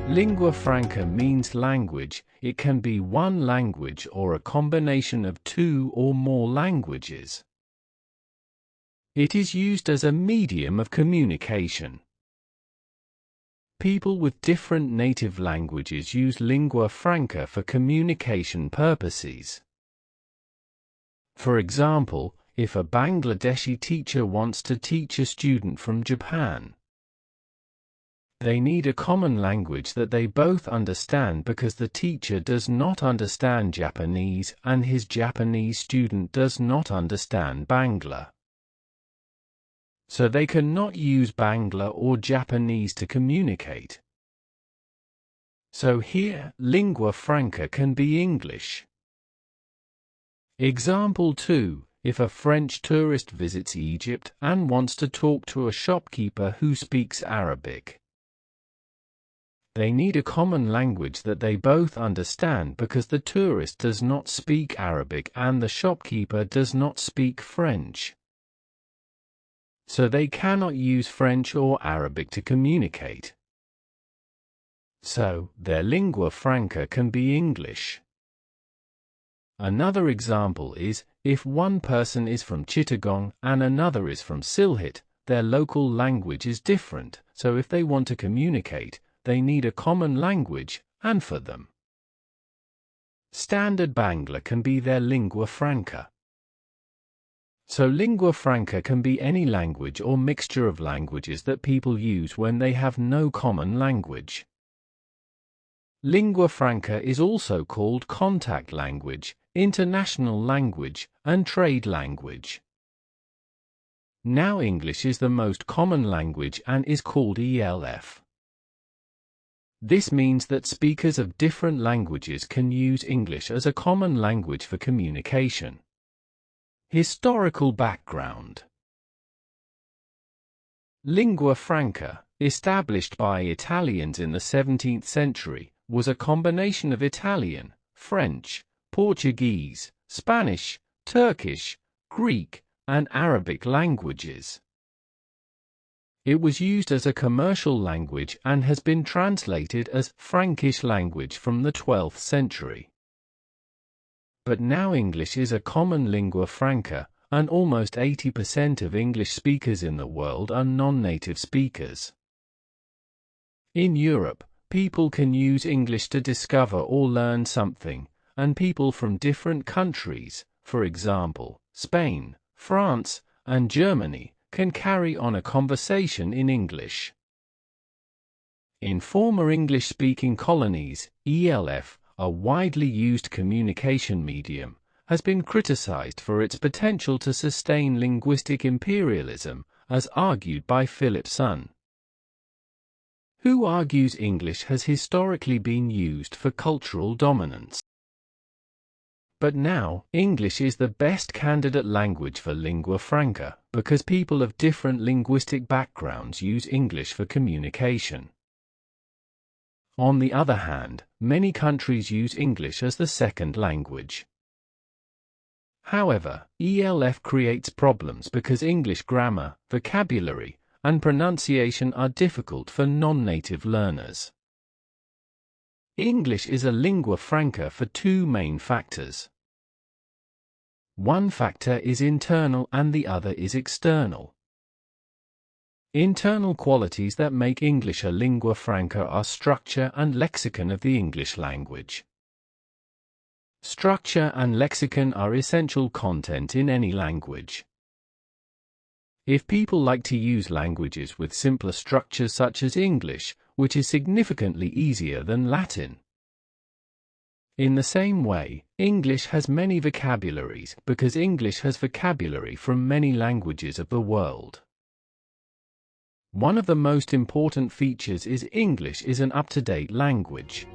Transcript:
Lingua franca means language. It can be one language or a combination of two or more languages. It is used as a medium of communication. People with different native languages use lingua franca for communication purposes. For example, if a Bangladeshi teacher wants to teach a student from Japan, they need a common language that they both understand because the teacher does not understand Japanese and his Japanese student does not understand Bangla. So they cannot use Bangla or Japanese to communicate. So here, lingua franca can be English. Example 2. If a French tourist visits Egypt and wants to talk to a shopkeeper who speaks Arabic, they need a common language that they both understand because the tourist does not speak Arabic and the shopkeeper does not speak French. So they cannot use French or Arabic to communicate. So, their lingua franca can be English. Another example is, if one person is from Chittagong and another is from Sylhet, their local language is different, so if they want to communicate, they need a common language, and for them, Standard Bangla can be their lingua franca. So lingua franca can be any language or mixture of languages that people use when they have no common language. Lingua franca is also called contact language, international language, and trade language. Now English is the most common language and is called ELF. This means that speakers of different languages can use English as a common language for communication. Historical background. Lingua franca, established by Italians in the 17th century, was a combination of Italian, French, Portuguese, Spanish, Turkish, Greek, and Arabic languages. It was used as a commercial language and has been translated as Frankish language from the 12th century. But now English is a common lingua franca, and almost 80% of English speakers in the world are non-native speakers. In Europe, people can use English to discover or learn something, and people from different countries, for example, Spain, France, and Germany, can carry on a conversation in English. In former English-speaking colonies, ELF, a widely used communication medium, has been criticized for its potential to sustain linguistic imperialism, as argued by Philip Sun, who argues English has historically been used for cultural dominance. But now, English is the best candidate language for lingua franca, because people of different linguistic backgrounds use English for communication. On the other hand, many countries use English as the second language. However, ELF creates problems because English grammar, vocabulary, and pronunciation are difficult for non-native learners. English is a lingua franca for two main factors. One factor is internal and the other is external. Internal qualities that make English a lingua franca are structure and lexicon of the English language. Structure and lexicon are essential content in any language. If people like to use languages with simpler structures such as English, which is significantly easier than Latin. In the same way, English has many vocabularies because English has vocabulary from many languages of the world. One of the most important features is English is an up-to-date language.